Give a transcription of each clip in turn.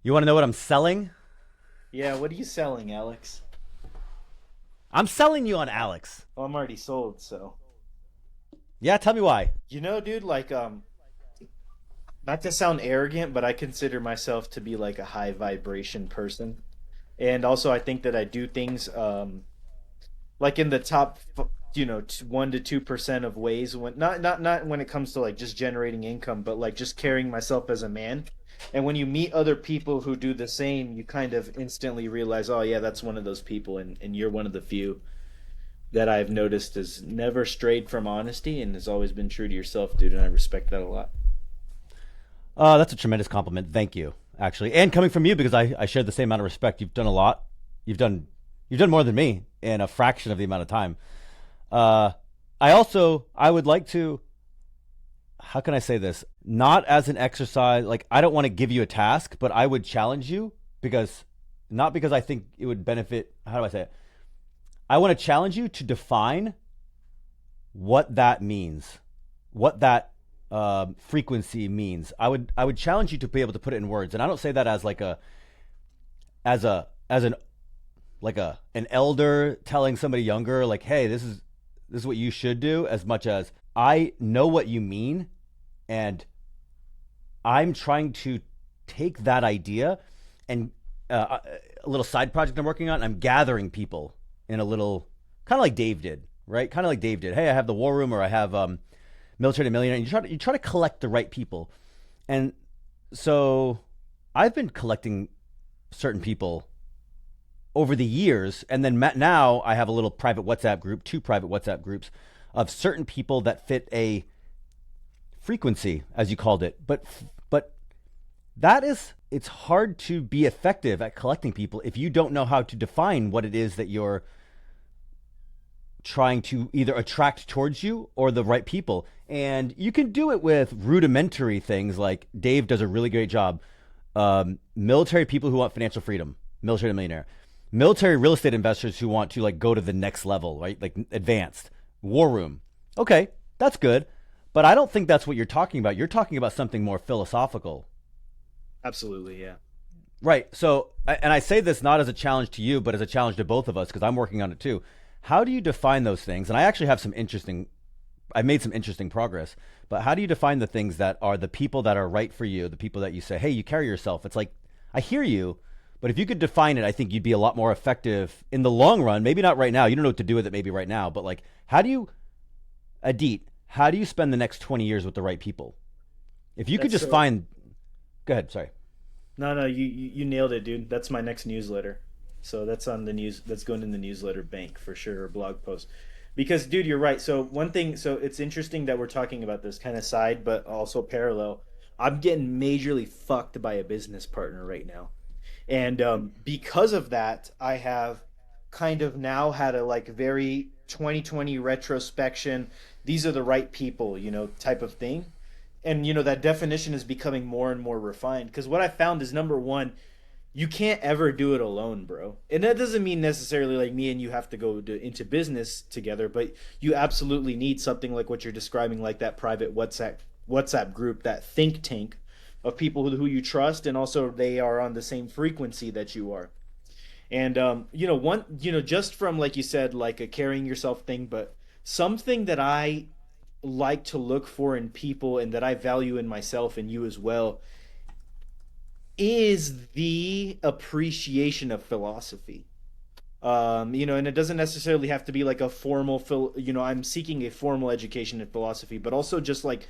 You want to know what I'm selling? Yeah, what are you selling, Alex? I'm selling you on Alex. Well, I'm already sold, so. Yeah, tell me why. Dude, not to sound arrogant, but I consider myself to be like a high vibration person. And also I think that I do things like in the top 1 to 2% of ways when not when it comes to like just generating income, but like just carrying myself as a man. And when you meet other people who do the same, you kind of instantly realize, oh yeah, that's one of those people, and you're one of the few that I've noticed has never strayed from honesty and has always been true to yourself, dude, and I respect that a lot. That's a tremendous compliment. Thank you, actually, and coming from you because I share the same amount of respect. You've done a lot. You've done you've done more than me in a fraction of the amount of time. Uh, I would like to. How can I say this? Not as an exercise. Like I don't want to give you a task, but I would challenge you because not because I think it would benefit. How do I say it? I want to challenge you to define what that means, what that frequency means. I would challenge you to be able to put it in words, and I don't say that as like a as an like a an elder telling somebody younger like, hey, this is what you should do, as much as I know what you mean, and I'm trying to take that idea and a little side project I'm working on. I'm gathering people in a little kind of like Dave did, right? Kind of like Dave did. Hey, I have the War Room, or I have Military to Millionaire. And you try to collect the right people, and so I've been collecting certain people over the years, and then now I have a little private WhatsApp group, two private WhatsApp groups of certain people that fit a frequency, as you called it. But that is it's hard to be effective at collecting people if you don't know how to define what it is that you're trying to either attract towards you or the right people. And you can do it with rudimentary things like Dave does a really great job. Military people who want financial freedom, military to millionaire, military real estate investors who want to like go to the next level, right? Like advanced war room. Okay, that's good. But I don't think that's what you're talking about. You're talking about something more philosophical. Absolutely, yeah. Right. So, and I say this not as a challenge to you, but as a challenge to both of us because I'm working on it too. How do you define those things? And I actually have I've made some interesting progress, but how do you define the things that are the people that are right for you, the people that you say, hey, you carry yourself? It's like, I hear you, but if you could define it, I think you'd be a lot more effective in the long run. Maybe not right now. You don't know what to do with it maybe right now, but like, Adit, how do you spend the next 20 years with the right people? If you could That's just so. find, go ahead, sorry. No, no, you nailed it, dude. That's my next newsletter. So that's on the news. That's going in the newsletter bank for sure, or blog post. Because, dude, you're right. So one thing. So it's interesting that we're talking about this kind of side, but also parallel. I'm getting majorly fucked by a business partner right now, and because of that, I have kind of now had a like very 2020 retrospection. These are the right people, type of thing. And that definition is becoming more and more refined because what I found is number one, you can't ever do it alone, bro. And that doesn't mean necessarily like me and you have to into business together, but you absolutely need something like what you're describing, like that private WhatsApp group, that think tank of people who you trust, and also they are on the same frequency that you are. And just from like you said, like a carrying yourself thing, but something that I like to look for in people and that I value in myself and you as well is the appreciation of philosophy. And it doesn't necessarily have to be like a I'm seeking a formal education in philosophy, but also just like,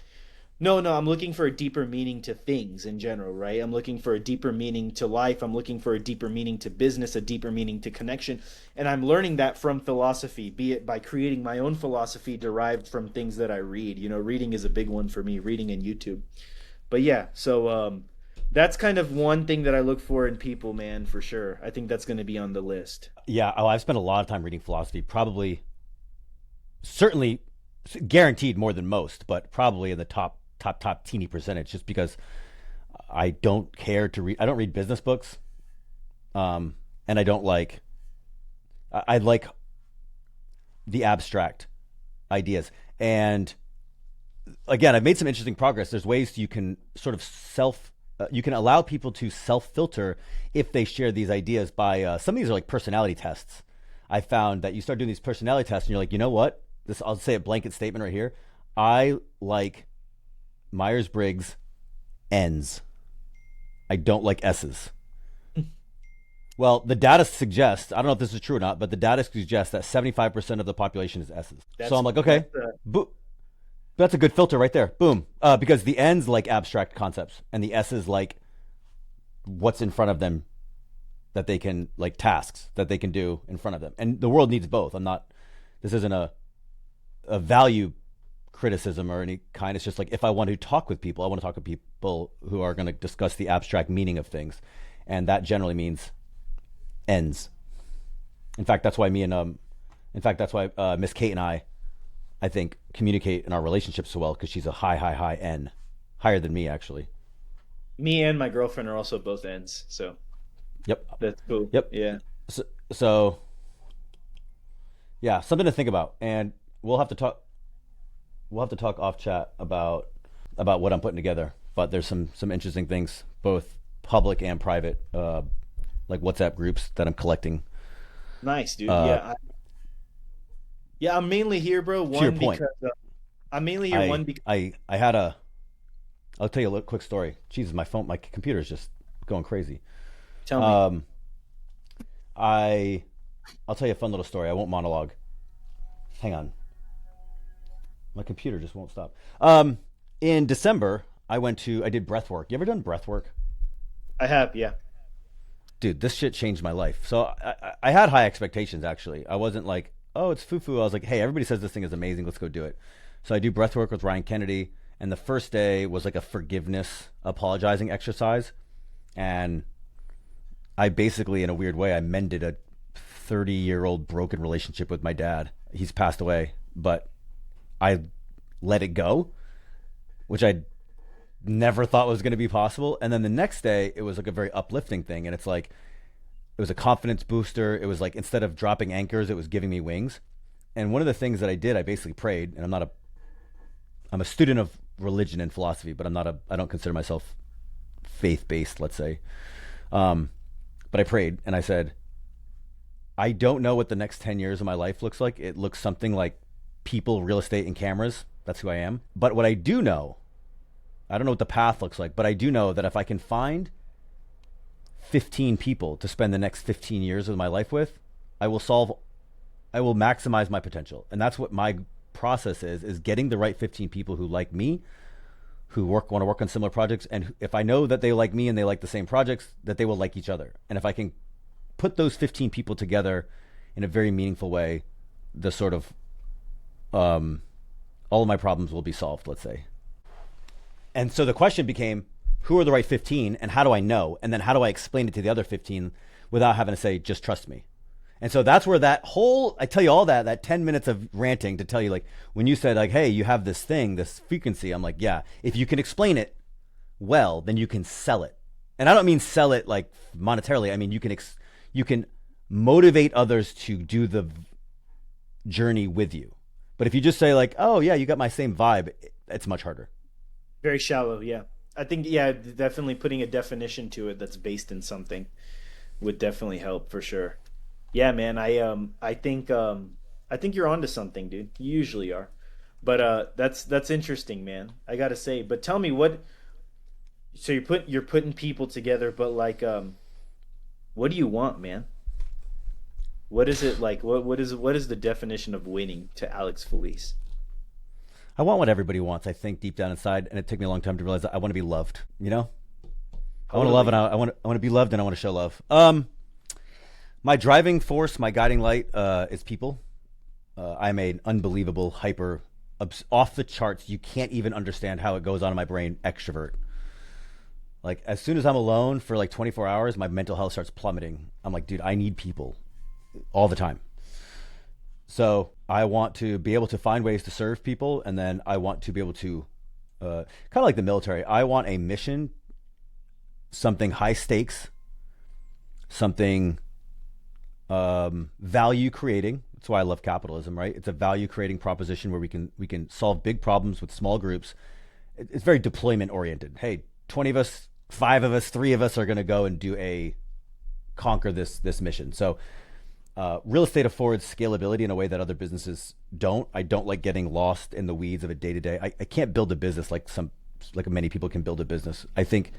no, no, I'm looking for a deeper meaning to things in general, right? I'm looking for a deeper meaning to life. I'm looking for a deeper meaning to business, a deeper meaning to connection. And I'm learning that from philosophy, be it by creating my own philosophy derived from things that I read. Reading is a big one for me, reading and YouTube. But yeah, so that's kind of one thing that I look for in people, man, for sure. I think that's going to be on the list. Yeah, oh, I've spent a lot of time reading philosophy, probably, certainly, guaranteed more than most, but probably in the top teeny percentage, just because I don't care to read. I don't read business books, and I don't like. I like the abstract ideas, and again, I've made some interesting progress. There's ways you can sort of self you can allow people to self-filter if they share these ideas by some of these are like personality tests. I found that you start doing these personality tests and you're like, you know what? This I'll say a blanket statement right here. I like Myers-Briggs N's. I don't like S's. Well, the data suggests, I don't know if this is true or not, but the data suggests that 75% of the population is S's. So I'm like, okay, that's a good filter right there. Boom. Because the N's like abstract concepts and the S's like what's in front of them that they can, like tasks that they can do in front of them. And the world needs both. This isn't a value criticism or any kind. It's just like if I want to talk with people, I want to talk with people who are going to discuss the abstract meaning of things. And that generally means N's. In fact, that's why Miss Kate and I think, communicate in our relationship so well because she's a high N, higher than me actually. Me and my girlfriend are also both N's, so Yep. that's cool. Yep. Yeah. So yeah, something to think about, and we'll have to talk. We'll have to talk off chat about what I'm putting together. But there's some interesting things, both public and private, like WhatsApp groups that I'm collecting. Nice, dude. Yeah, I'm mainly here, bro. To your point, Because I'm mainly here because I had a. I'll tell you a little quick story. Jesus, my computer is just going crazy. tell me. I'll tell you a fun little story. I won't monologue. Hang on. My computer just won't stop. In December, I did breath work. You ever done breath work? I have, yeah. Dude, this shit changed my life. So I had high expectations, actually. I wasn't like, oh, it's foo-foo. I was like, hey, everybody says this thing is amazing. Let's go do it. So I do breath work with Ryan Kennedy. And the first day was like a forgiveness, apologizing exercise. And I basically, in a weird way, I mended a 30-year-old broken relationship with my dad. He's passed away, but I let it go, which I never thought was going to be possible. And then the next day, it was like a very uplifting thing. And it's like, it was a confidence booster. It was like, instead of dropping anchors, it was giving me wings. And one of the things that I did, I basically prayed, and I'm a student of religion and philosophy, but I don't consider myself faith-based, let's say. But I prayed and I said, I don't know what the next 10 years of my life looks like. It looks something like people, real estate, and cameras. That's who I am. But what I do know, I don't know what the path looks like, but I do know that if I can find 15 people to spend the next 15 years of my life with, I will maximize my potential. And that's what my process is getting the right 15 people who like me, who want to work on similar projects. And if I know that they like me and they like the same projects, that they will like each other. And if I can put those 15 people together in a very meaningful way, the sort of, all of my problems will be solved, let's say. And so the question became, who are the right 15 and how do I know? And then how do I explain it to the other 15 without having to say, just trust me? And so that's where I tell you all that 10 minutes of ranting to tell you, like, when you said, like, hey, you have this thing, this frequency, I'm like, yeah, if you can explain it well, then you can sell it. And I don't mean sell it like monetarily. I mean, you can motivate others to do the journey with you. But if you just say like, oh yeah, you got my same vibe, it's much harder. Very shallow, yeah. I think, yeah, definitely putting a definition to it that's based in something would definitely help for sure. Yeah, man, I think you're onto something, dude. You usually are. But that's interesting, man. I gotta say. But tell me so you're putting people together, but like what do you want, man? What is it like? What is the definition of winning to Alex Felice? I want what everybody wants, I think, deep down inside, and it took me a long time to realize that I want to be loved, you know? I want to love, and I want to be loved, and I want to show love. My driving force, my guiding light, is people. I'm an unbelievable, hyper, off the charts. You can't even understand how it goes on in my brain. Extrovert. Like, as soon as I'm alone for like 24 hours, my mental health starts plummeting. I'm like, dude, I need people all the time. So I want to be able to find ways to serve people, and then I want to be able to, kind of like the military. I want a mission, something high stakes, something value creating. That's why I love capitalism, right? It's a value creating proposition where we can solve big problems with small groups. It's very deployment oriented. Hey, 20 of us 5 of us, 3 of us are going to go and do a conquer this mission. So real estate affords scalability in a way that other businesses don't. I don't like getting lost in the weeds of a day to day. I can't build a business like many people can build a business, I think,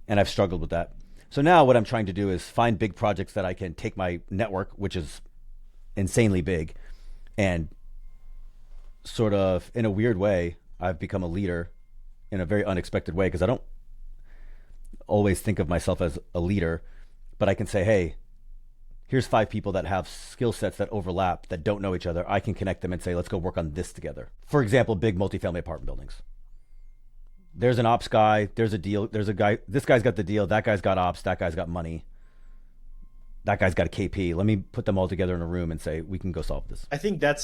and I've struggled with that. So now what I'm trying to do is find big projects that I can take my network, which is insanely big, and sort of in a weird way, I've become a leader in a very unexpected way because I don't always think of myself as a leader, but I can say, hey, here's 5 people that have skill sets that overlap that don't know each other. I can connect them and say, let's go work on this together. For example, big multifamily apartment buildings. There's an ops guy, there's a deal, there's a guy, this guy's got the deal, that guy's got ops, that guy's got money, that guy's got a KP. Let me put them all together in a room and say, we can go solve this. I think that's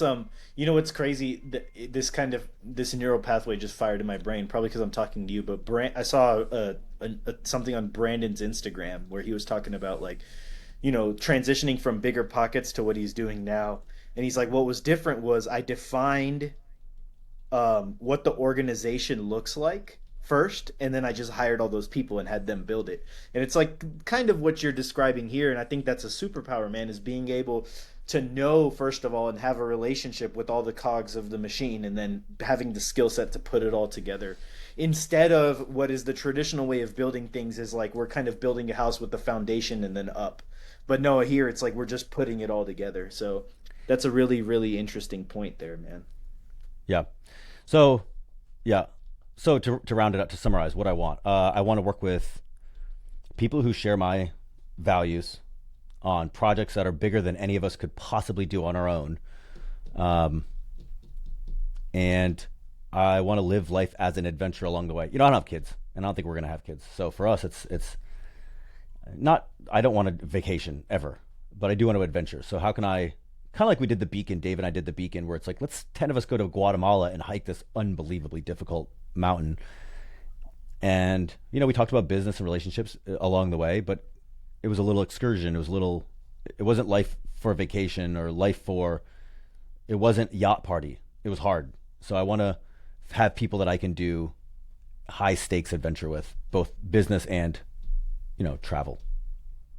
you know what's crazy? This kind of this neural pathway just fired in my brain, probably because I'm talking to you. But I saw something on Brandon's Instagram where he was talking about like, you know, transitioning from bigger pockets to what he's doing now, and he's like, what was different was I defined what the organization looks like first, and then I just hired all those people and had them build it. And it's like kind of what you're describing here, and I think that's a superpower, man, is being able to know first of all and have a relationship with all the cogs of the machine, and then having the skill set to put it all together. Instead of what is the traditional way of building things is like we're kind of building a house with the foundation and then up. But no, here it's like we're just putting it all together. So that's a really, really interesting point there, man. Yeah. So, yeah. So to round it up, to summarize what I want to work with people who share my values on projects that are bigger than any of us could possibly do on our own. And I want to live life as an adventure along the way. You know, I don't have kids, and I don't think we're going to have kids. So for us, it's not, I don't want a vacation ever, but I do want to adventure. So how can I, kind of like we did the Beacon, Dave and I did the Beacon, where it's like, let's 10 of us go to Guatemala and hike this unbelievably difficult mountain. And, you know, we talked about business and relationships along the way, but it was a little excursion. It wasn't life for a vacation or it wasn't yacht party. It was hard. So I want to have people that I can do high stakes adventure with, both business and, you know, travel.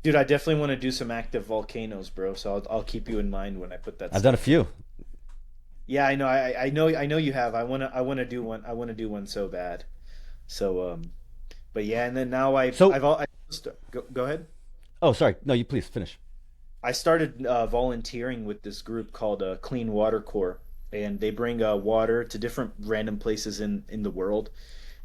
Dude, I definitely want to do some active volcanoes, bro. So I'll keep you in mind when I put that I've done a stuff together. few. Yeah, I know. I know you have. I wanna do one. I want to do one so bad. So but yeah, and then now So, go ahead. oh, sorry. No, you please finish. I started volunteering with this group called Clean Water Corps, and they bring water to different random places in the world.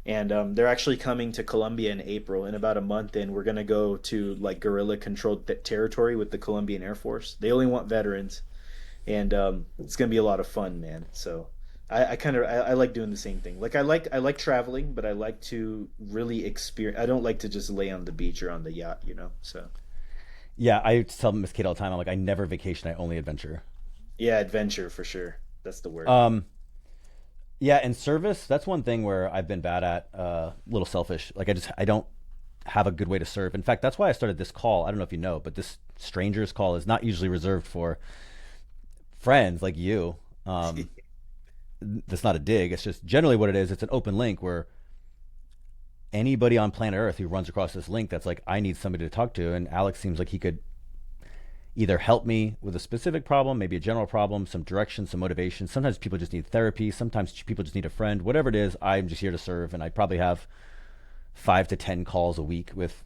And they're actually coming to Colombia in April, in about a month. And we're gonna go to like guerrilla controlled territory with the Colombian Air Force. They only want veterans, and it's gonna be a lot of fun, man. So I kind of I like doing the same thing. Like I like traveling, but I like to really experience. I don't like to just lay on the beach or on the yacht, you know. So Yeah, I tell Miss Kate all the time, I'm like, I never vacation, I only adventure. yeah, adventure for sure. That's the word. Um, yeah, and service, that's one thing where I've been bad at, a little selfish. Like I don't have a good way to serve. In fact, that's why I started this call. I don't know if you know, but this strangers call is not usually reserved for friends like you. That's not a dig. It's just generally what it is. It's an open link where anybody on planet Earth who runs across this link that's like, I need somebody to talk to. And Alex seems like he could either help me with a specific problem, maybe a general problem, some direction, some motivation. Sometimes people just need therapy. Sometimes people just need a friend. Whatever it is, I'm just here to serve. And I probably have 5 to 10 calls a week with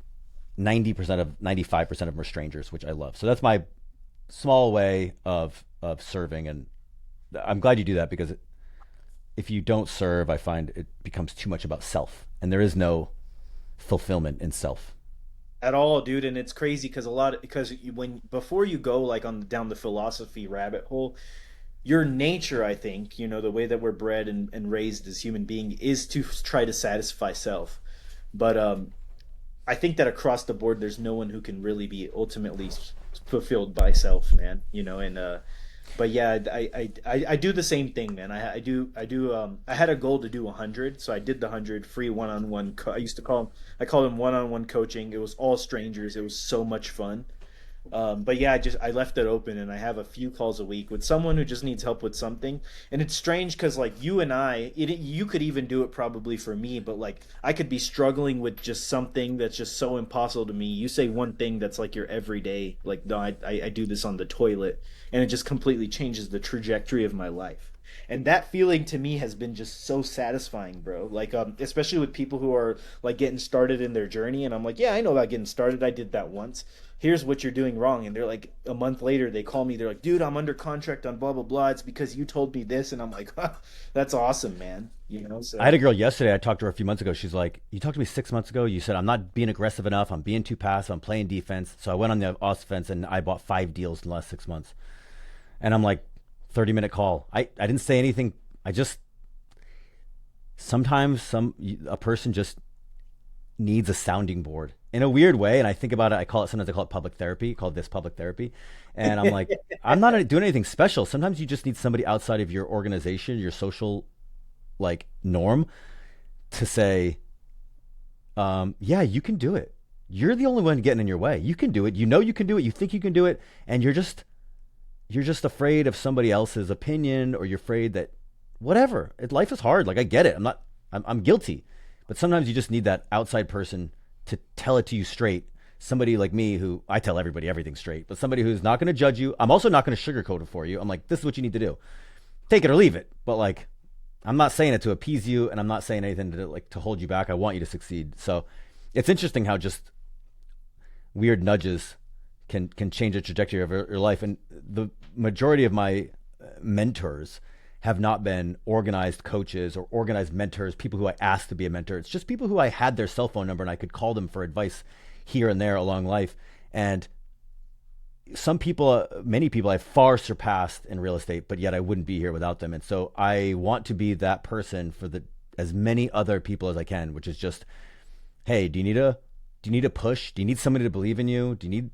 95% of them are strangers, which I love. So that's my small way of serving. And I'm glad you do that because if you don't serve, I find it becomes too much about self, and there is no fulfillment in self. At all, dude. And it's crazy because when before you go like on down the philosophy rabbit hole, your nature, I think, you know, the way that we're bred and raised as human being is to try to satisfy self. But I think that across the board, there's no one who can really be ultimately fulfilled by self, man. You know, and but yeah, I do the same thing, man. I do. I had a goal to do 100, so I did the 100 free one-on-one. I used to call them. I called them one-on-one coaching. It was all strangers. It was so much fun. But yeah, I left it open, and I have a few calls a week with someone who just needs help with something. And it's strange because like you and you could even do it probably for me, but like I could be struggling with just something that's just so impossible to me. You say one thing that's like your everyday, like no, I do this on the toilet, and it just completely changes the trajectory of my life. And that feeling to me has been just so satisfying, bro. Like, especially with people who are like getting started in their journey, and I'm like, yeah, I know about getting started. I did that once. Here's what you're doing wrong. And they're like, a month later, they call me. They're like, dude, I'm under contract on blah blah blah. It's because you told me this, and I'm like, huh, that's awesome, man. I had So a girl yesterday. I talked to her a few months ago. She's like, "You talked to me 6 months ago. You said I'm not being aggressive enough. I'm being too passive. I'm playing defense." So I went on the offense and I bought 5 deals in the last 6 months. And I'm like, 30-minute call. I didn't say anything. I just sometimes a person just needs a sounding board in a weird way. And I think about it. Sometimes I call it public therapy. Call this public therapy. And I'm like, I'm not doing anything special. Sometimes you just need somebody outside of your organization, your social like norm, to say, yeah, you can do it. You're the only one getting in your way. You can do it. You know you can do it. You think you can do it, and you're just afraid of somebody else's opinion, or you're afraid that whatever. Life is hard. Like I get it. I'm guilty, but sometimes you just need that outside person to tell it to you straight. Somebody like me, who I tell everybody everything straight, but somebody who's not going to judge you. I'm also not going to sugarcoat it for you. I'm like, this is what you need to do. Take it or leave it. But like, I'm not saying it to appease you, and I'm not saying anything to hold you back. I want you to succeed. So it's interesting how just weird nudges can change the trajectory of your life. And the majority of my mentors have not been organized coaches or organized mentors, people who I asked to be a mentor. It's just people who I had their cell phone number and I could call them for advice here and there along life. And many people I've far surpassed in real estate, but yet I wouldn't be here without them. And so I want to be that person for as many other people as I can, which is just, hey, do you need a push? Do you need somebody to believe in you? Do you need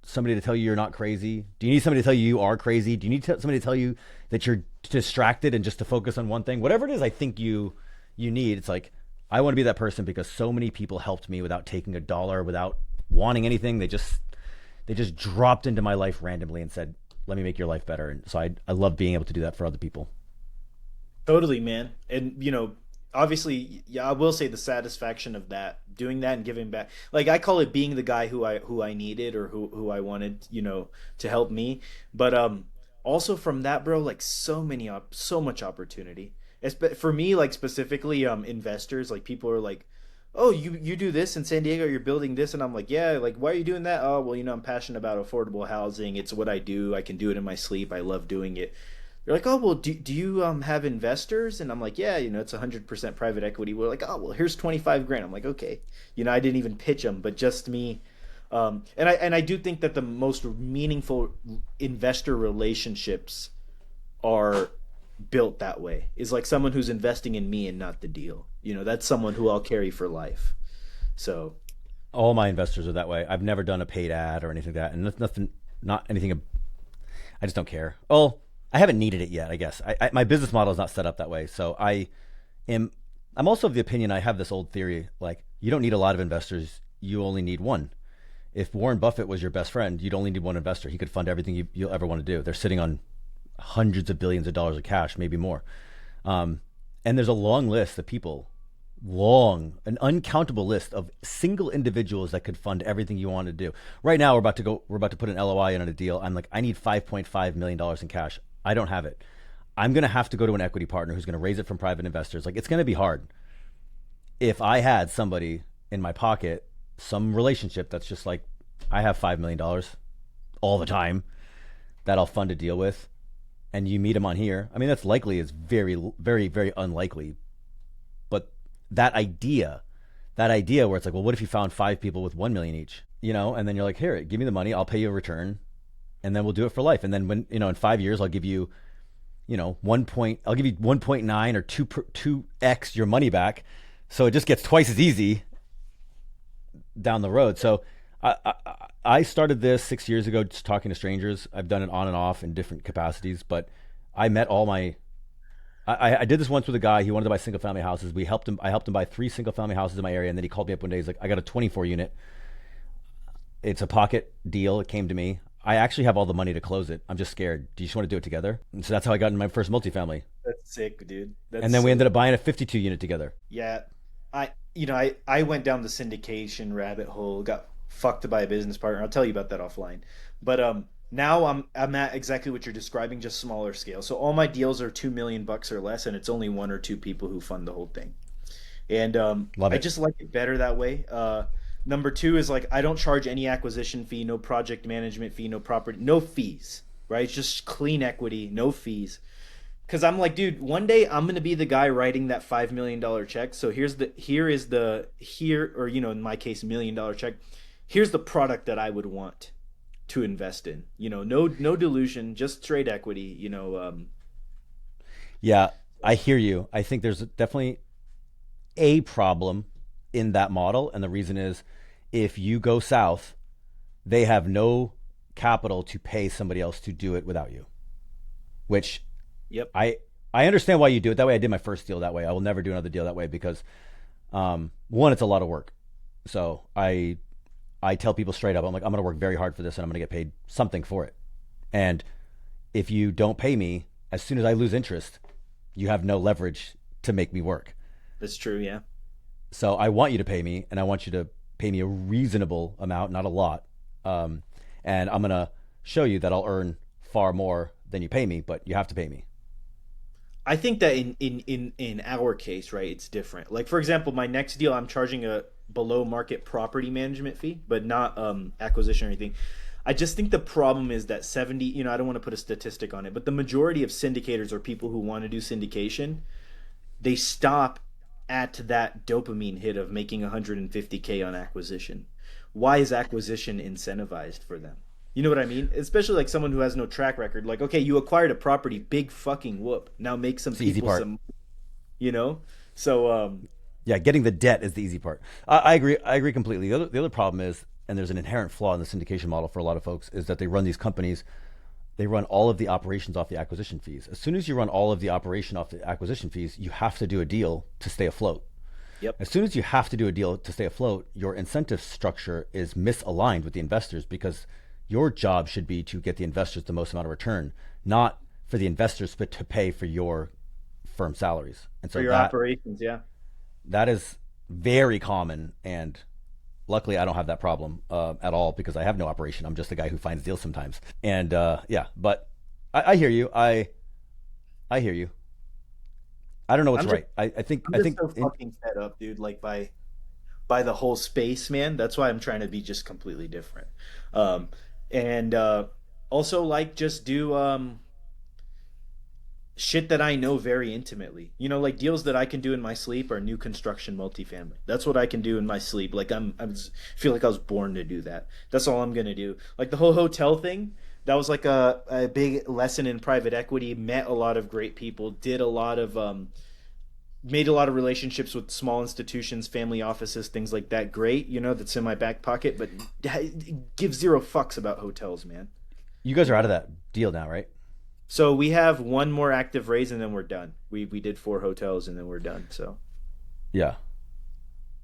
somebody to tell you you're not crazy? Do you need somebody to tell you you are crazy? Do you need somebody to tell you that you're distracted and just to focus on one thing? Whatever it is, I think you need. It's like I want to be that person because so many people helped me without taking a dollar, without wanting anything. They just dropped into my life randomly and said, "Let me make your life better." And so I love being able to do that for other people. totally, man. And obviously, yeah, I will say the satisfaction of that, doing that and giving back. Like I call it being the guy who I needed, or who I wanted, to help me. But also from that, bro, like so much opportunity. For me, like specifically investors, like people are like, "Oh, you do this in San Diego, you're building this." And I'm like, "Yeah, like why are you doing that?" "Oh, well, I'm passionate about affordable housing. It's what I do. I can do it in my sleep. I love doing it." They're like, "Oh, well, do you have investors?" And I'm like, "Yeah, it's 100% private equity." We're like, "Oh, well, here's 25 grand." I'm like, "Okay." I didn't even pitch them, but just me. And I do think that the most meaningful investor relationships are built that way. Is like someone who's investing in me and not the deal. That's someone who I'll carry for life. So All my investors are that way. I've never done a paid ad or anything like that, and that's nothing, not anything. I just don't care. Oh, I haven't needed it yet. I guess my business model is not set up that way. So am. I'm also of the opinion. I have this old theory, like you don't need a lot of investors. You only need one. If Warren Buffett was your best friend, you'd only need one investor. He could fund everything you'll ever want to do. They're sitting on hundreds of billions of dollars of cash, maybe more. And there's a long list of people, an uncountable list of single individuals that could fund everything you want to do. Right now, we're about to put an LOI in on a deal. I'm like, I need $5.5 million in cash. I don't have it. I'm going to have to go to an equity partner who's going to raise it from private investors. Like, it's going to be hard. If I had somebody in my pocket, some relationship that's just like, I have $5 million all the time that I'll fund a deal with, and you meet him on here. I mean, that's likely is very, very, very unlikely. But that idea where it's like, well, what if you found 5 people with 1 million each, and then you're like, here, give me the money. I'll pay you a return, and then we'll do it for life. And then when, in 5 years, I'll give you, I'll give you 1.9 or 2x your money back. So it just gets twice as easy down the road. So I started this 6 years ago, just talking to strangers. I've done it on and off in different capacities, but I met all my. I did this once with a guy. He wanted to buy single family houses. I helped him buy 3 single family houses in my area, and then he called me up one day. He's like, "I got a 24 unit. It's a pocket deal. It came to me. I actually have all the money to close it. I'm just scared. Do you just want to do it together? And so that's how I got in my first multifamily. That's sick, dude. And That's then we so ended up buying a 52 unit together. yeah. I went down the syndication rabbit hole, got fucked by a business partner. I'll tell you about that offline. But now I'm at exactly what you're describing, just smaller scale. So all my deals are 2 million bucks or less, and it's only one or two people who fund the whole thing. And Love I it. just like it better that way. Number two is like I don't charge any acquisition fee, no project management fee, no property, no fees, right? It's just clean equity, no fees. Because I'm like, dude, one day I'm gonna be the guy writing that $5 million check. So here, or in my case, $1 million check. Here's the product that I would want to invest in. No dilution, just straight equity. Yeah, I hear you. I think there's definitely a problem in that model. And the reason is if you go south, they have no capital to pay somebody else to do it without you, which Yep. I I understand why you do it that way. I did my first deal that way. I will never do another deal that way because one, it's a lot of work. So I tell people straight up, I'm like, I'm going to work very hard for this and I'm going to get paid something for it. And if you don't pay me, as soon as I lose interest, you have no leverage to make me work. That's true. Yeah. So I want you to pay me, and I want you to pay me a reasonable amount, not a lot. Um, and I'm going to show you that I'll earn far more than you pay me, but you have to pay me. I think that in our case, right, it's different. Like for example, my next deal, I'm charging a below market property management fee, but not acquisition or anything. I just think the problem is that 70, I don't want to put a statistic on it, but the majority of syndicators or people who want to do syndication, they stop at that dopamine hit of making 150K on acquisition. Why is acquisition incentivized for them? You know what I mean? Especially like someone who has no track record. Like, okay, you acquired a property, big fucking whoop. Now make some It's the easy people part. some, you know? So, Yeah, getting the debt is the easy part. I agree. I agree completely. The other problem is, and there's an inherent flaw in the syndication model for a lot of folks, is that they run these companies. They run all of the operations off the acquisition fees. As soon as you run all of the operation off the acquisition fees, you have to do a deal to stay afloat. yep. As soon as you have to do a deal to stay afloat, your incentive structure is misaligned with the investors because your job should be to get the investors the most amount of return, not for the investors, but to pay for your firm salaries. And For so your that operations, yeah. that is very common. And luckily, I don't have that problem at all because I have no operation. I'm just the guy who finds deals sometimes. And yeah, but I hear you. I hear you. I don't know what's I'm just right. I think I'm I just think so fucking fed up, dude, like by the whole space, man. That's why I'm trying to be just completely different. Um and also like just do shit that I know very intimately. Like deals that I can do in my sleep are new construction multifamily. That's what I can do in my sleep. Like feel like I was born to do that. That's all I'm gonna do. Like the whole hotel thing, that was like a big lesson in private equity. Met a lot of great people. Did a lot of made a lot of relationships with small institutions, family offices, things like that. Great, that's in my back pocket. But give zero fucks about hotels, man. you guys are out of that deal now, right? So we have one more active raise and then we're done. We did four hotels and then we're done. So Yeah.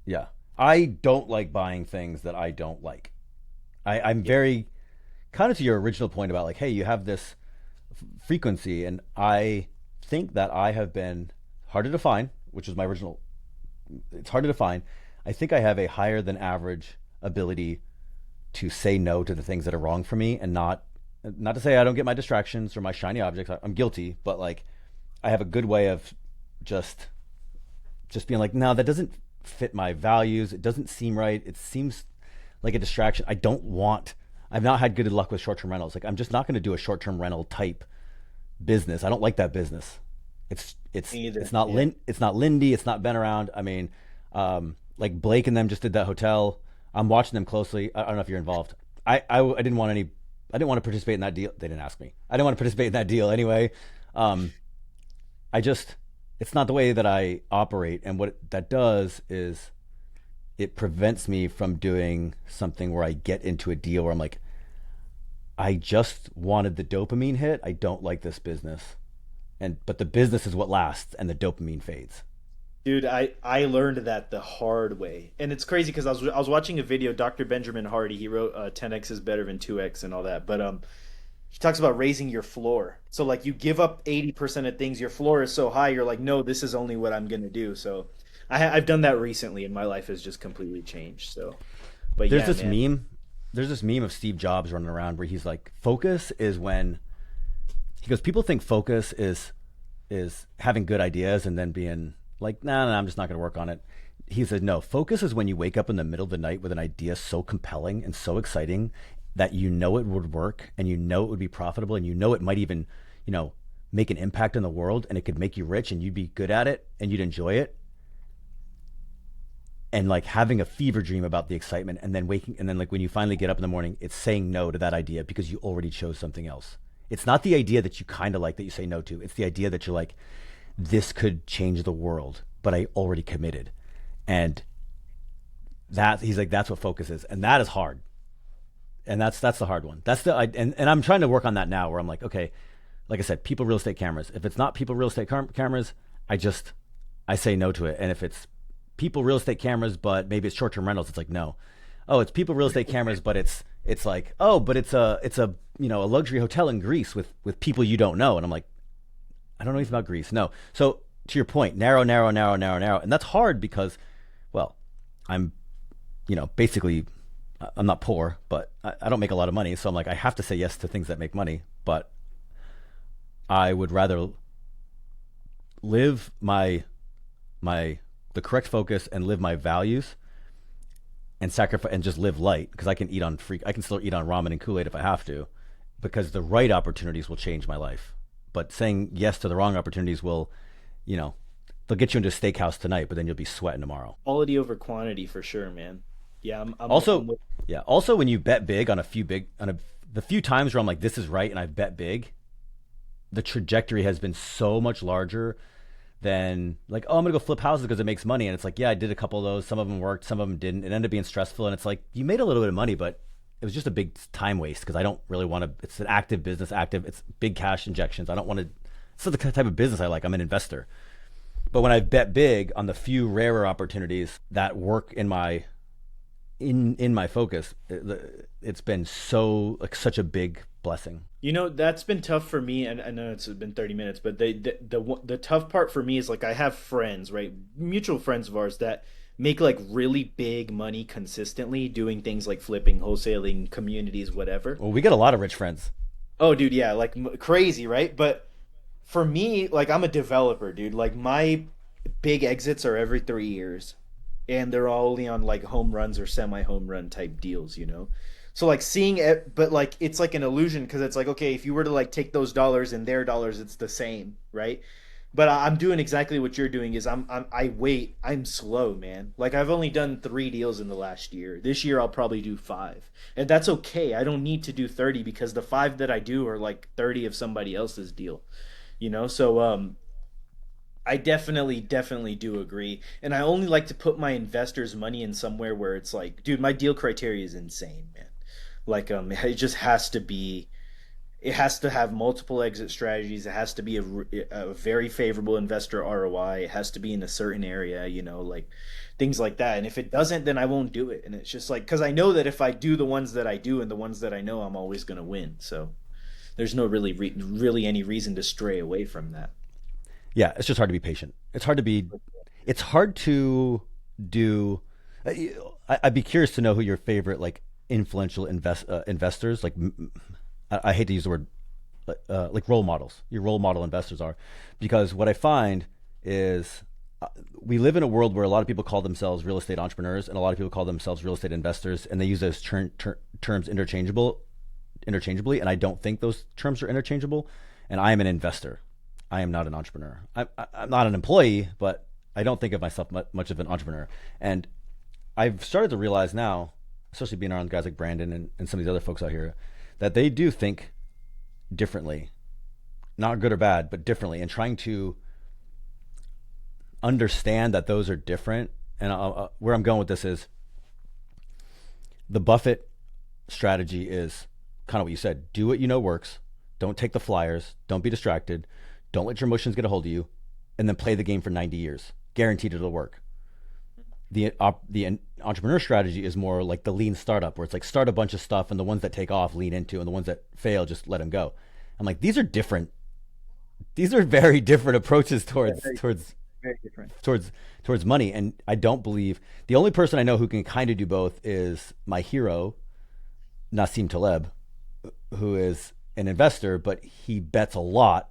Yeah. I don't like buying things that I don't like. I'm yeah, very kind of to your original point about like, hey, you have this frequency, and I think that I have been hard to define, which was my original. It's hard to define. I think I have a higher than average ability to say no to the things that are wrong for me, and not to say I don't get my distractions or my shiny objects. I'm guilty, but like I have a good way of just just being like, no, that doesn't fit my values. It doesn't seem right. It seems like a distraction. I don't want. I've not had good luck with short-term rentals. Like I'm just not going to do a short-term rental type business. I don't like that business. It's it's me either. it's not Yeah. It's not Lindy. It's not been around. I mean, like Blake and them just did that hotel. I'm watching them closely. I don't know if you're involved. I didn't want any. I didn't want to participate in that deal. They didn't ask me. I didn't want to participate in that deal anyway. Um, I just it's not the way that I operate, and what that does is it prevents me from doing something where I get into a deal where I'm like, I just wanted the dopamine hit. I don't like this business, and but the business is what lasts, and the dopamine fades. Dude, I learned that the hard way, and it's crazy because I was watching a video. Dr. Benjamin Hardy, he wrote 10x is better than 2x and all that, but he talks about raising your floor. So like you give up 80% of things, your floor is so high, you're like, no, this is only what I'm gonna do. So I've done that recently, and my life has just completely changed. So, but There's yeah, this man. meme. There's this meme of Steve Jobs running around where he's like, focus is when he goes. People think focus is having good ideas and then being like, nah, I'm just not going to work on it. He said, no, focus is when you wake up in the middle of the night with an idea so compelling and so exciting that you know it would work and you know it would be profitable and you know it might even, you know, make an impact in the world and it could make you rich and you'd be good at it and you'd enjoy it. And like having a fever dream about the excitement and then waking and then like when you finally get up in the morning, it's saying no to that idea because you already chose something else. It's not the idea that you kind of like that you say no to. It's the idea that you're like, this could change the world, but I already committed. And that he's like, that's what focus is. And that is hard. And that's the hard one. That's the and I'm trying to work on that now where I'm like, okay, like I said, people real estate cameras. If it's not people real estate cameras, I say no to it. And if it's people real estate cameras, but maybe it's short term rentals, it's like no. Oh, it's people real estate cameras, but it's like, oh, but it's a you know a luxury hotel in Greece with people you don't know. And I'm like, I don't know anything about Greece. No. So to your point, narrow, narrow, narrow, narrow, narrow. And that's hard because, well, I'm, you know, basically, I'm not poor, but I don't make a lot of money. So I'm like, I have to say yes to things that make money. But I would rather live the correct focus and live my values and sacrifice and just live light because I can still eat on ramen and Kool-Aid if I have to because the right opportunities will change my life. But saying yes to the wrong opportunities will, you know, they'll get you into a steakhouse tonight, but then you'll be sweating tomorrow. Quality over quantity for sure, man. Yeah, I'm Also, with. yeah. Also, when you bet big on a few big on a the few times where I'm like, this is right, and I've bet big, the trajectory has been so much larger than like, oh, I'm gonna go flip houses because it makes money, and it's like, yeah, I did a couple of those. Some of them worked, some of them didn't. It ended up being stressful, and it's like you made a little bit of money, but it was just a big time waste because I don't really want to. It's an active business, active. It's big cash injections. I don't want to. It's not the type of business I like. I'm an investor. But when I bet big on the few rarer opportunities that work in my focus, it's been so like such a big blessing. You know, that's been tough for me, and I know it's been 30 minutes, but the tough part for me is like I have friends, right? Mutual friends of ours that make like really big money consistently doing things like flipping, wholesaling, communities, whatever. Well, we get a lot of rich friends. Oh, dude, yeah, like crazy, right? But for me, like I'm a developer, dude. Like my big exits are every 3 years, and they're all only on like home runs or semi home run type deals, you know. So like seeing it, but like it's like an illusion because it's like okay, if you were to like take those dollars and their dollars, it's the same, right? But I'm doing exactly what you're doing. Is I wait. I'm slow, man. Like I've only done 3 deals in the last year. This year I'll probably do five, and that's okay. I don't need to do 30 because the five that I do are like 30 of somebody else's deal, you know. So I definitely do agree. And I only like to put my investors' money in somewhere where it's like, dude, my deal criteria is insane, man. Like it just has to be it has to have multiple exit strategies. It has to be a very favorable investor ROI. It has to be in a certain area, you know, like things like that. And if it doesn't, then I won't do it. And it's just like cuz I know that if I do the ones that I do and the ones that I know, I'm always going to win. So there's no really any reason to stray away from that. Yeah, it's just hard to be patient. It's hard to do. I'd be curious to know who your favorite like influential investors like. I hate to use the word like role models. Your role model investors are, because what I find is we live in a world where a lot of people call themselves real estate entrepreneurs and a lot of people call themselves real estate investors, and they use those terms interchangeably, and I don't think those terms are interchangeable. And I am an investor. I am not an entrepreneur. I'm not an employee, but I don't think of myself much of an entrepreneur. And I've started to realize now, especially being around guys like Brandon and some of these other folks out here, that they do think differently, not good or bad, but differently, and trying to understand that those are different. And where I'm going with this is the Buffett strategy is kind of what you said. Do what you know works. Don't take the flyers. Don't be distracted. Don't let your emotions get a hold of you. And then play the game for 90 years. guaranteed it'll work. The entrepreneur strategy is more like the lean startup, where it's like start a bunch of stuff, and the ones that take off lean into, and the ones that fail just let them go. I'm like, these are different. These are very different approaches Yeah, towards very, towards very different. towards towards money. And I don't believe the only person I know who can kind of do both is my hero Nassim Taleb, who is an investor, but he bets a lot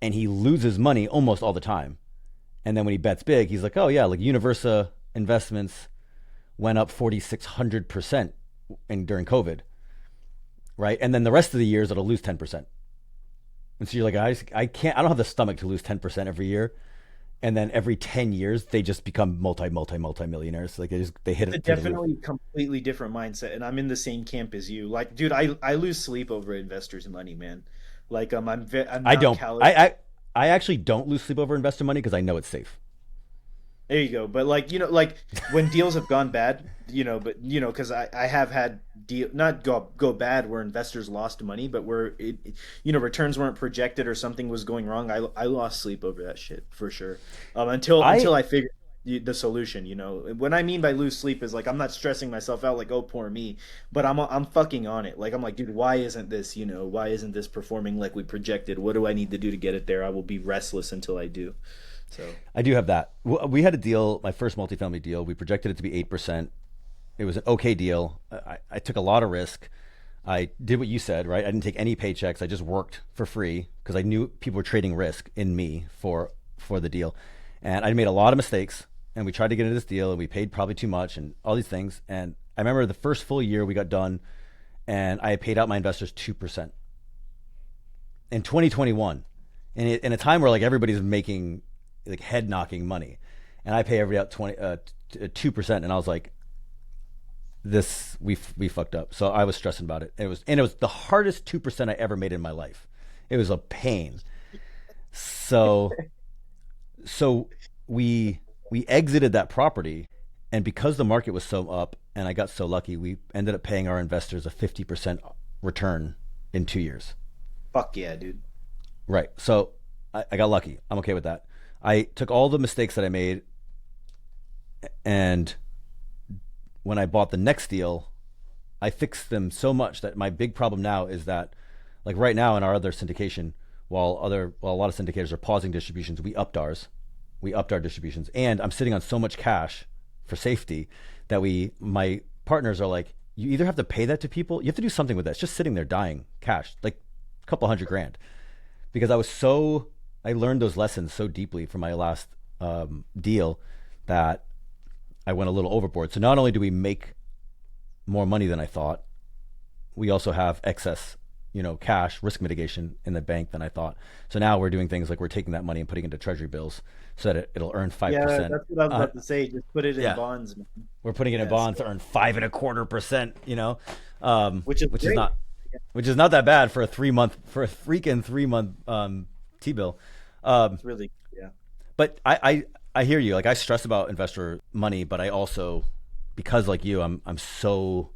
and he loses money almost all the time. And then when he bets big, he's like, "Oh yeah, like Universa investments went up 4,600% in during COVID, right? And then the rest of the years it'll lose 10%." And so you're like, I can't, I don't have the stomach to lose 10% every year. And then every 10 years, they just become multi millionaires. Like they hit It's a it through the roof. definitely completely different mindset, and I'm in the same camp as you. Like, dude, I lose sleep over investors' money, man. Like, I'm I now don't, calibrated. I actually don't lose sleep over investor money because I know it's safe. There you go. But like, like when deals have gone bad, but because I have had deal not go bad where investors lost money, but where returns weren't projected or something was going wrong. I lost sleep over that shit for sure. Until I, I figured the solution. What I mean by lose sleep is like I'm not stressing myself out like, oh, poor me, but I'm fucking on it. Like I'm like, dude, why isn't this why isn't this performing like we projected? What do I need to do to get it there? I will be restless until I do. So. I do have that. We had a deal, my first multifamily deal. We projected it to be 8%. It was an okay deal. I took a lot of risk. I did what you said, right? I didn't take any paychecks. I just worked for free because I knew people were trading risk in me for the deal. And I made a lot of mistakes. And we tried to get into this deal, and we paid probably too much, and all these things. And I remember the first full year we got done, and I paid out my investors 2% in 2021, in a time where like everybody's making like head knocking money, and I pay everybody out 2%, and I was like, this we fucked up. So I was stressing about it. It was the hardest 2% I ever made in my life. It was a pain. So so we exited that property, and because the market was so up and I got so lucky, we ended up paying our investors a 50% return in 2 years. Fuck yeah, dude. Right. So I got lucky. I'm okay with that. I took all the mistakes that I made, and when I bought the next deal, I fixed them so much that my big problem now is that, like right now in our other syndication, while a lot of syndicators are pausing distributions, we upped ours. We upped our distributions, and I'm sitting on so much cash for safety that my partners are like, you either have to pay that to people, you have to do something with that. It's just sitting there dying cash, like a couple $100,000, because I learned those lessons so deeply from my last deal that I went a little overboard. So not only do we make more money than I thought, we also have excess, cash risk mitigation in the bank than I thought. So now we're doing things like we're taking that money and putting it into treasury bills so that it'll earn Yeah, 5%. that's what I was about to say. Just put it in Yeah, bonds, man. we're putting it in Yes, bonds to earn 5.25%. which is Which is great. not that bad for a 3 month for a freaking 3 month T bill. Um, It's really, yeah. but I hear you. Like I stress about investor money, but I also, because like you, I'm so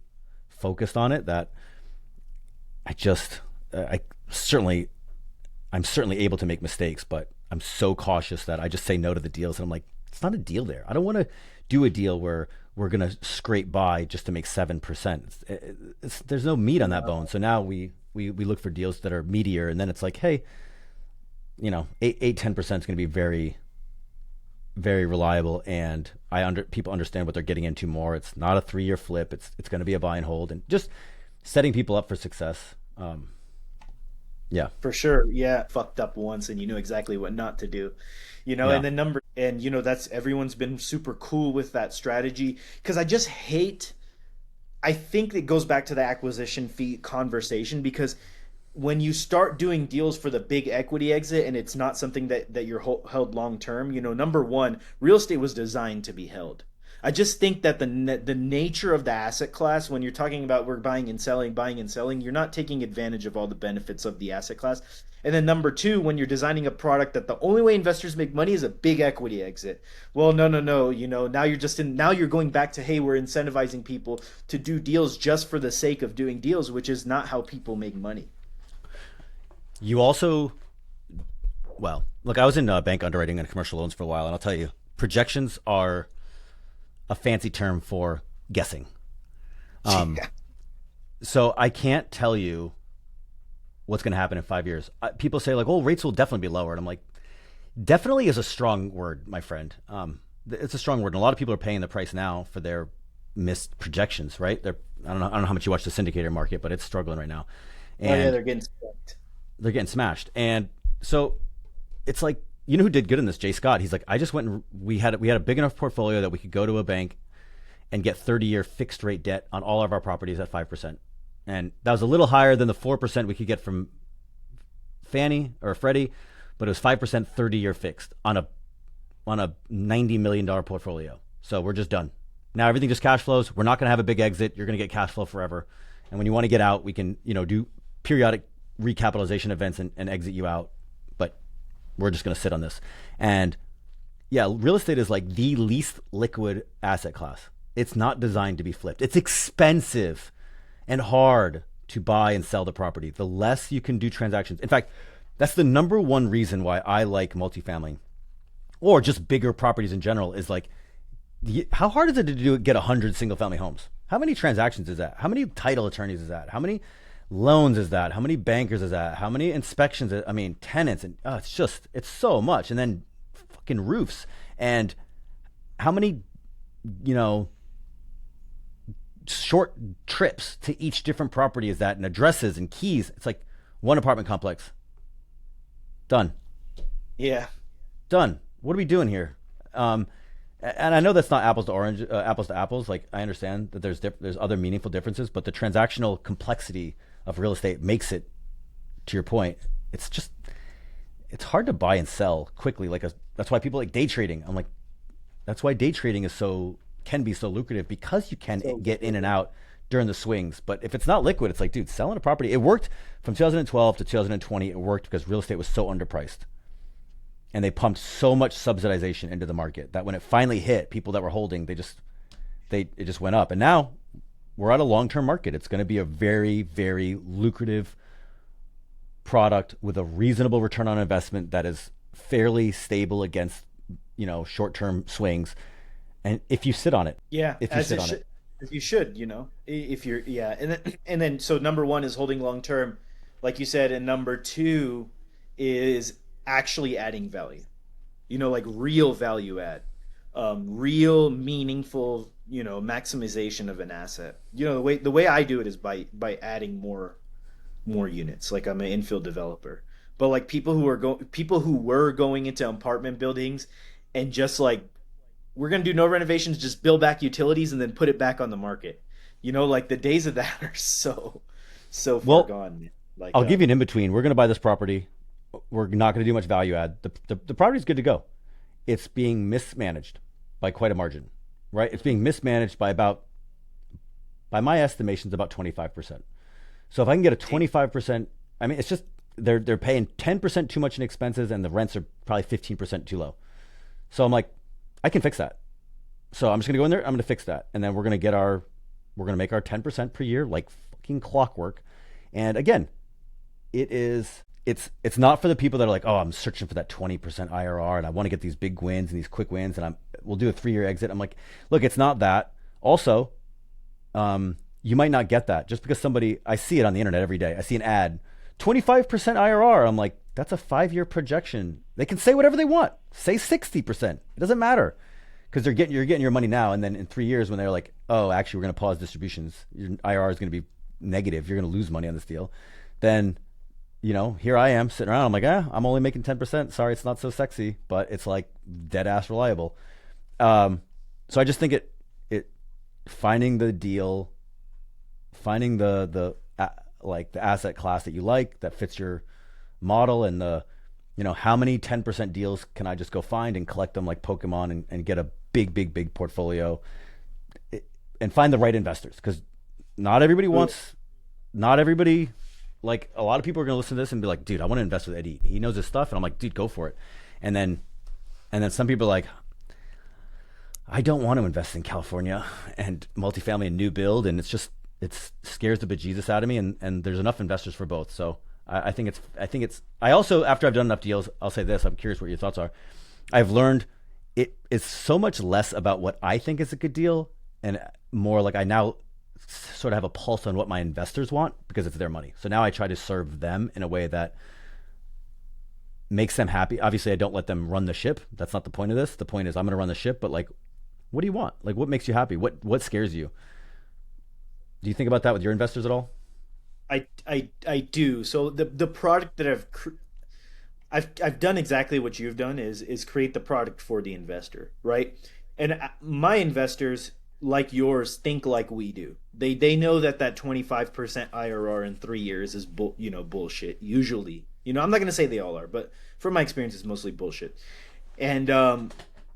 focused on it that I just I certainly I'm certainly able to make mistakes, but I'm so cautious that I just say no to the deals, and I'm like, it's not a deal there. I don't want to do a deal where we're gonna scrape by just to make 7%. There's no meat on that bone. So now we look for deals that are meatier, and then it's like, hey, 8-10% is going to be very very reliable, and people understand what they're getting into more. It's not a 3-year flip. It's going to be a buy and hold, and just setting people up for success. Yeah, For sure. Yeah. Fucked up once and you know exactly what not to do. yeah. And the number and that's everyone's been super cool with that strategy because I just hate I think it goes back to the acquisition fee conversation because when you start doing deals for the big equity exit and it's not something that you're held long term, number one, real estate was designed to be held. I just think that the nature of the asset class, when you're talking about we're buying and selling, you're not taking advantage of all the benefits of the asset class. And then number two, when you're designing a product that the only way investors make money is a big equity exit. Well, no, no, no. Now you're going back to, hey, we're incentivizing people to do deals just for the sake of doing deals, which is not how people make money. You also Well, look, I was in bank underwriting and commercial loans for a while, and I'll tell you, projections are a fancy term for guessing. Um, Yeah. so I can't tell you what's going to happen in 5 years. People say like, "Oh, rates will definitely be lower," and I'm like, "Definitely is a strong word, my friend. It's a strong word, and a lot of people are paying the price now for their missed projections. Right? I don't know how much you watch the syndicator market, but it's struggling right now, Oh yeah, and they're getting spiked. they're getting smashed. And so it's like, you know who did good in this? Jay Scott. He's like, I just went and we had a big enough portfolio that we could go to a bank and get 30-year fixed rate debt on all of our properties at 5%. And that was a little higher than the 4% we could get from Fannie or Freddie, but it was 5% 30-year fixed on a $90 million portfolio. So we're just done. Now everything just cash flows. We're not going to have a big exit. You're going to get cash flow forever. And when you want to get out, we can, do periodic recapitalization events and exit you out. But we're just going to sit on this. And yeah, real estate is like the least liquid asset class. It's not designed to be flipped. It's expensive and hard to buy and sell the property. The less you can do transactions. In fact, that's the number one reason why I like multifamily or just bigger properties in general is like, how hard is it to get 100 single family homes? How many transactions is that? How many title attorneys is that? How many loans is that? How many bankers is that? How many inspections? Tenants, and it's so much. And then fucking roofs, and how many, short trips to each different property is that, and addresses and keys. It's like one apartment complex. Done. Yeah. Done. What are we doing here? And I know that's not apples to orange, apples to apples. Like, I understand that there's other meaningful differences, but the transactional complexity of real estate makes it, to your point, it's hard to buy and sell quickly. That's why people like day trading. I'm like, that's why day trading can be so lucrative, because you can get in and out during the swings. But if it's not liquid, it's like, dude, selling a property. It worked from 2012 to 2020. It worked because real estate was so underpriced. And they pumped so much subsidization into the market that when it finally hit, people that were holding, it just went up. And now we're at a long-term market. It's going to be a very, very lucrative product with a reasonable return on investment that is fairly stable against, short-term swings. And if you sit on it, Yeah, if you sit on it, if you should, if you're, yeah, and then so number one is holding long term, like you said, and number two is actually adding value, like real value add, real meaningful, maximization of an asset. The way I do it is by adding more units. Like, I'm an infill developer, but like people who were going into apartment buildings and just like, we're going to do no renovations, just build back utilities and then put it back on the market. Like the days of that are so far gone. Like, I'll give you an in-between. We're going to buy this property. We're not going to do much value add. The property's good to go. It's being mismanaged by quite a margin, right? It's being mismanaged by my estimations, about 25%. So if I can get a 25%, it's just, they're paying 10% too much in expenses and the rents are probably 15% too low. So I'm like, I can fix that. So I'm just going to go in there. I'm going to fix that. And then we're going to make our 10% per year, like fucking clockwork. And again, it's not for the people that are like, oh, I'm searching for that 20% IRR and I want to get these big wins and these quick wins and we'll do a 3-year exit. I'm like, look, it's not that. Also, you might not get that just because I see it on the internet every day. I see an ad, 25% IRR. I'm like, that's a 5-year projection. They can say whatever they want. Say 60%. It doesn't matter, because you're getting your money now, and then in 3 years when they're like, oh, actually we're going to pause distributions, your IRR is going to be negative, you're going to lose money on this deal. Then, here I am sitting around. I'm like, I'm only making 10%. Sorry, it's not so sexy, but it's like dead ass reliable. So I just think it finding the deal, finding the asset class that you like that fits your model, and how many 10% deals can I just go find and collect them like Pokemon and get a big portfolio, and find the right investors, because not everybody, like, a lot of people are going to listen to this and be like, dude, I want to invest with Adit. He knows his stuff. And I'm like, dude, go for it. And then some people are like, I don't want to invest in California and multifamily and new build. And it scares the bejesus out of me. And there's enough investors for both. So I also, after I've done enough deals, I'll say this. I'm curious what your thoughts are. I've learned it is so much less about what I think is a good deal and more like I now sort of have a pulse on what my investors want because it's their money. So now I try to serve them in a way that makes them happy. Obviously, I don't let them run the ship. That's not the point of this. The point is I'm going to run the ship, but like, what do you want? Like, what makes you happy? What scares you? Do you think about that with your investors at all? I do. So the product that I've done exactly what you've done is create the product for the investor, right? And my investors like yours think like we do. They know that 25% IRR in 3 years is bullshit usually. I'm not going to say they all are, but from my experience it's mostly bullshit. And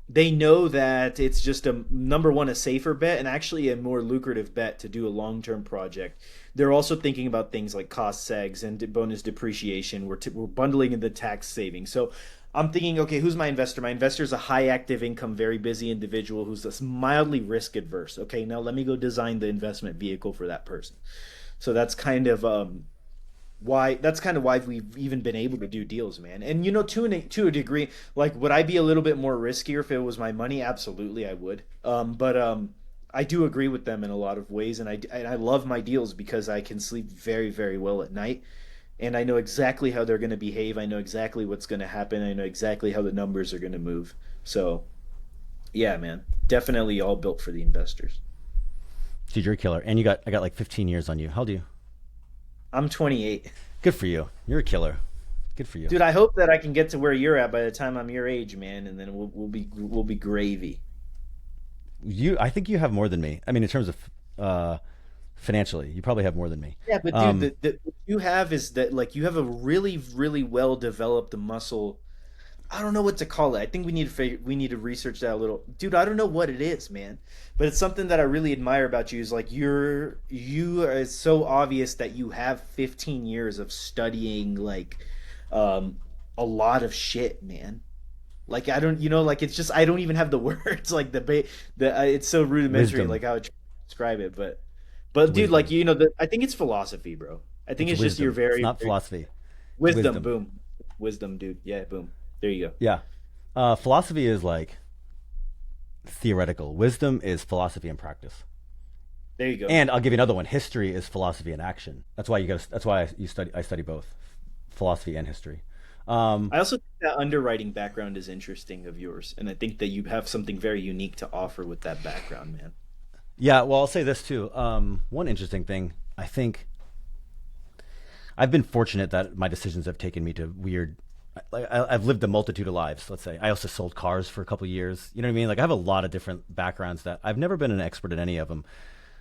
they know that it's just a number one, a safer bet and actually a more lucrative bet to do a long-term project. They're also thinking about things like cost segs and bonus depreciation. We're bundling in the tax savings. So I'm thinking, okay, who's my investor? My investor is a high active income, very busy individual who's just mildly risk adverse. Okay, now let me go design the investment vehicle for that person. So that's kind of why we've even been able to do deals, man. And to a degree, like would I be a little bit more riskier if it was my money? Absolutely, I would. But I do agree with them in a lot of ways, and I love my deals because I can sleep very very well at night, and I know exactly how they're going to behave. I know exactly what's going to happen. I know exactly how the numbers are going to move. So yeah, man, definitely all built for the investors. Dude, you're a killer. And I got like 15 years on you. How old are you? I'm 28. Good for you. You're a killer. Good for you. Dude, I hope that I can get to where you're at by the time I'm your age, man, and then we'll be gravy. I think you have more than me. I mean, in terms of financially, you probably have more than me. Yeah, but dude, Um, what you have is that like you have a really really well developed muscle. I don't know what to call it. I think we need to research that a little. Dude, I don't know what it is, man. But it's something that I really admire about you is like you are so obvious that you have 15 years of studying like um a lot of shit, man. Like I don't, like it's just I don't even have the words like it's so rudimentary wisdom. like how I describe it, but dude, like Wisdom. I think it's philosophy, bro. I think It's it's just your wisdom. It's very, not very philosophy. It's wisdom, wisdom. boom. Wisdom, dude. Yeah, boom. There you go. Yeah. Philosophy is like theoretical. Wisdom is philosophy and practice. There you go. And I'll give you another one. History is philosophy and action. That's why you got. That's why I study both, philosophy and history. Um, I also think that underwriting background is interesting of yours, and I think that you have something very unique to offer with that background, man. yeah. Well, I'll say this too. One interesting thing. I think I've been fortunate that my decisions have taken me to weird. Like I've lived a multitude of lives. Let's say I also sold cars for a couple of years. You know what I mean? Like I have a lot of different backgrounds that I've never been an expert in any of them.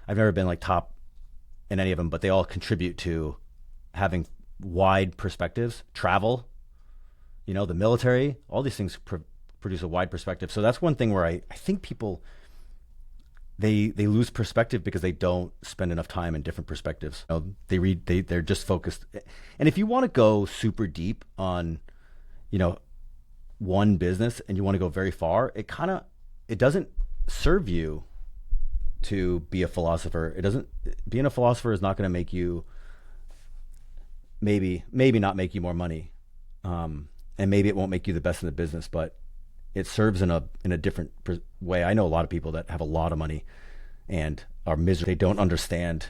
I've never been like top in any of them, but they all contribute to having wide perspectives. Travel, the military, all these things produce a wide perspective. So that's one thing where I think people they lose perspective because they don't spend enough time in different perspectives. They're just focused. And if you want to go super deep on you know one business and you want to go very far, it doesn't serve you to be a philosopher. It doesn't Being a philosopher is not going to make you maybe not make you more money, and maybe it won't make you the best in the business, but it serves in a different way. I know a lot of people that have a lot of money and are miserable. They don't understand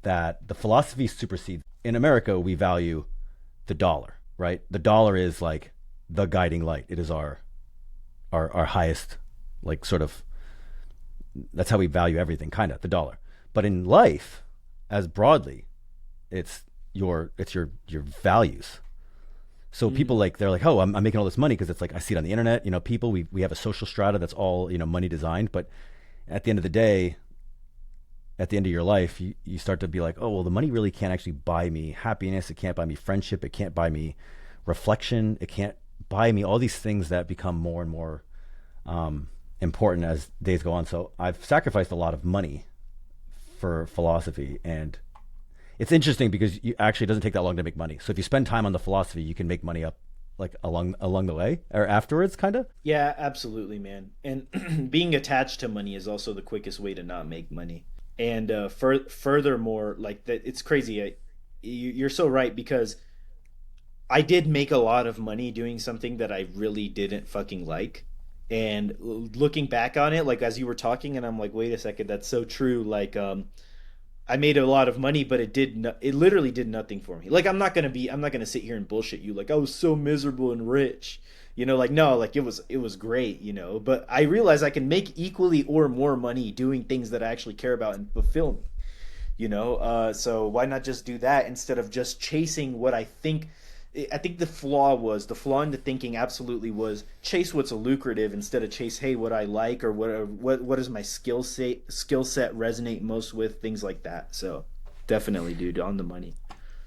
that the philosophy supersedes. In America, we value the dollar, right? The dollar is like the guiding light. It is our highest, like sort of, that's how we value everything, kind of the dollar. But in life, as broadly, it's your values. So people Mm. like they're like, oh, I'm making all this money because it's like I see it on the internet. People we have a social strata that's all money designed. But at the end of the day, at the end of your life, you start to be like, oh well, the money really can't actually buy me happiness. It can't buy me friendship. It can't buy me reflection. It can't buy me all these things that become more and more important as days go on. So I've sacrificed a lot of money for philosophy, and it's interesting because you actually it doesn't take that long to make money. So if you spend time on the philosophy, you can make money up like along the way or afterwards, kind of. Yeah, absolutely, man. And being attached to money is also the quickest way to not make money. And furthermore, like that, it's crazy. you're so right because I did make a lot of money doing something that I really didn't fucking like. And looking back on it, like as you were talking, and I'm like, wait a second, that's so true. Like, I made a lot of money, but it literally did nothing for me. Like, I'm not gonna sit here and bullshit you. Like, I was so miserable and rich, like no, like it was great, But I realized I can make equally or more money doing things that I actually care about and fulfill me, so why not just do that instead of just chasing what I think the flaw in the thinking absolutely was chase what's lucrative instead of chase, hey, what I like or what does my skill set resonate most with, things like that. So definitely, dude, on the money.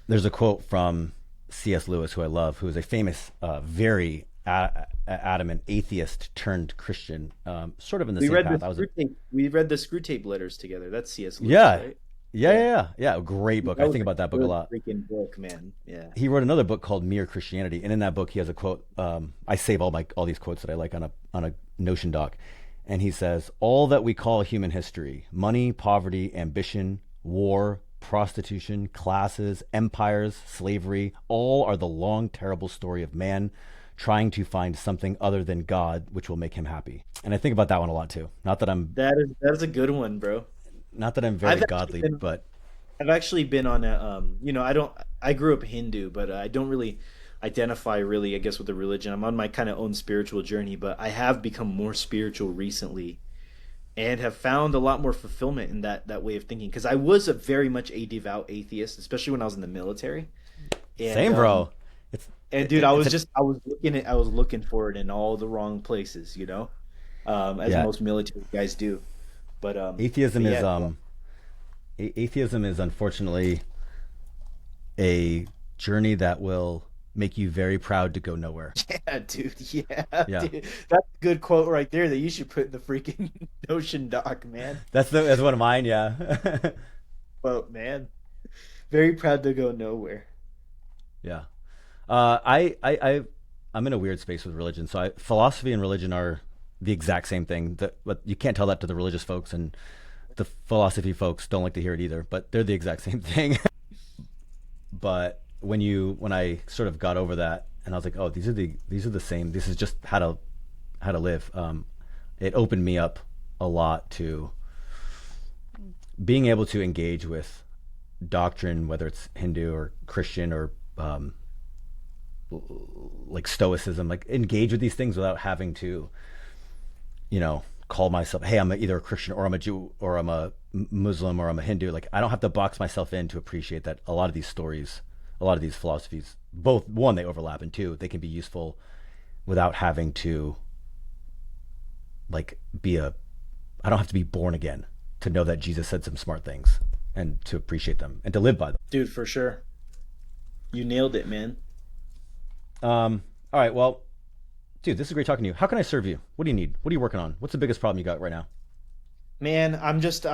There's a quote from C.S. Lewis, who I love, who is a famous, very adamant atheist turned Christian, sort of in the We same read the path. I was, we read the Screw Tape Letters together. That's C.S. Lewis, yeah, right? yeah, yeah, Yeah, yeah, yeah. Great book. I that was think a about that book a good lot. freaking book, man. Yeah. He wrote another book called Mere Christianity, and in that book, he has a quote. I save all these quotes that I like on a Notion doc, and he says, "All that we call human history: money, poverty, ambition, war, prostitution, classes, empires, slavery, all are the long, terrible story of man trying to find something other than God, which will make him happy." And I think about that one a lot too. That is a good one, bro. Not that I'm very I've actually godly, been but I've actually been on a I don't I grew up Hindu, but I don't really identify really, I guess, with the religion. I'm on my kind of own spiritual journey, but I have become more spiritual recently and have found a lot more fulfillment in that way of thinking because I was a very much a devout atheist, especially when I was in the military. And same, bro. It's dude, I it's was a just I was looking for it in all the wrong places, as yeah. most military guys do. But Atheism is yeah, atheism is unfortunately a journey that will make you very proud to go nowhere. yeah, dude. Yeah, Yeah, dude. That's a good quote right there that you should put in the freaking Notion doc, man. that's one of mine. Yeah, Quote, man. Very proud to go nowhere. yeah. I'm in a weird space with religion. So philosophy and religion are the exact same thing. But you can't tell that to the religious folks, and the philosophy folks don't like to hear it either. But they're the exact same thing. But when I sort of got over that, and I was like, oh, these are the same. This is just how to live. It opened me up a lot to being able to engage with doctrine, whether it's Hindu or Christian or like Stoicism, like engage with these things without having to, call myself, hey, I'm either a Christian or I'm a Jew or I'm a Muslim or I'm a Hindu. Like I don't have to box myself in to appreciate that a lot of these stories, a lot of these philosophies, both one, they overlap, and two, they can be useful without having to like I don't have to be born again to know that Jesus said some smart things and to appreciate them and to live by them. Dude, for sure. You nailed it, man. All right, well, dude, this is great talking to you. How can I serve you? What do you need? What are you working on? What's the biggest problem you got right now? Man, I'm just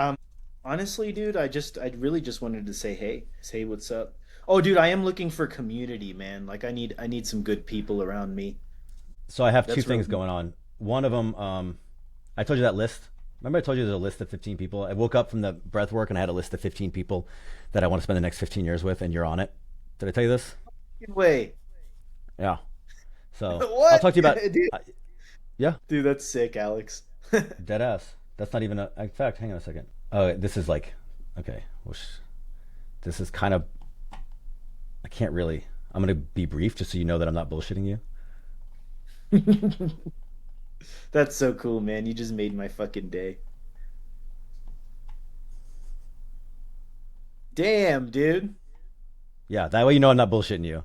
honestly, dude, I really just wanted to say hey. Say what's up. Oh, dude, I am looking for community, man. Like I need some good people around me. So I have two That's things really going on. One of them, I told you that list. Remember I told you there's a list of 15 people? I woke up from the breath work and I had a list of 15 people that I want to spend the next 15 years with, and you're on it. Did I tell you this? way. Yeah. So I'll What? talk to you about, Dude, uh, yeah, dude, that's sick, Alex. dead ass. That's not even in fact, hang on a second. Oh, this is like, okay. This is kind of, I can't really, I'm going to be brief just so you know that I'm not bullshitting you. That's so cool, man. You just made my fucking day. Damn, dude. Yeah, that way you know I'm not bullshitting you.